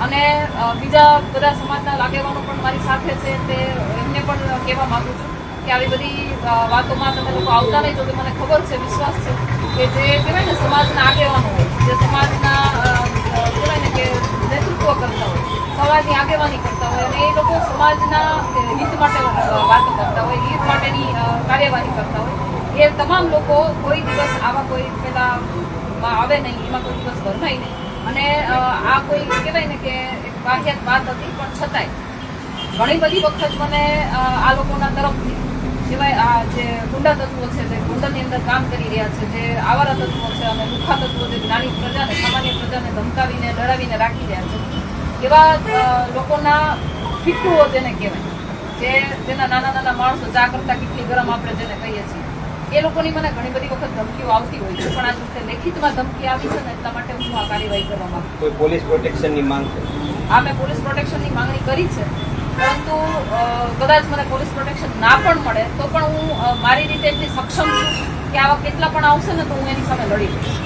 અને બીજા બધા સમાજના આગેવાનો પણ મારી સાથે છે, તે એમને પણ કહેવા માંગુ છું કે આવી બધી વાતોમાં તમે લોકો આવતા નહીં. જો કે મને ખબર છે, વિશ્વાસ છે કે જે કહેવાય ને સમાજના આગેવાનો હોય, જે સમાજના કહેવાય ને કે નેતૃત્વ કરતા હોય, સમાજની આગેવાની કરતા હોય, અને એ લોકો સમાજના હિત માટે વાતો કરતા હોય, હિત માટેની કાર્યવાહી કરતા હોય, એ તમામ લોકો કોઈ દિવસ આવા કોઈ પેલા આવે નહીં, એમાં કોઈ દિવસ ભરમાય નહીં. અને આ કોઈ કહેવાય ને કે એક વાહિયાત વાત હતી, પણ છતાંય ઘણી બધી વખત મને આ લોકોના તરફથી સિવાય આ જે ગુંડા તત્વો છે, જે ગુંડાની અંદર કામ કરી રહ્યા છે, જે આવારા તત્વો છે અને લુખ્ખા તત્વો જે નાની પ્રજાને, સામાન્ય પ્રજાને ધમકાવીને ડરાવીને રાખી રહ્યા છે, એવા લોકોના ફીટુઓ જેને કહેવાય, જેના નાના નાના માણસો ચા કરતા કેટલી ગરમ આપણે જેને કહીએ છીએ, એ લોકોની મને ઘણી બધી વખત ધમકીઓ આવતી હોય છે. પણ આ વખતે લેખિતમાં ધમકી આવી છે ને, એટલા માટે હું આ કાર્યવાહી કરવા માંગુ. કોઈ પોલીસ પ્રોટેક્શનની માંગ છે? હા, મેં પોલીસ પ્રોટેક્શનની માંગણી કરી છે, પરંતુ કદાચ મને પોલીસ પ્રોટેક્શન ના પણ મળે તો પણ હું મારી રીતે એટલી સક્ષમ છું કે આવા કેટલા પણ આવશે ને તો હું એની સામે લડી લઈશ.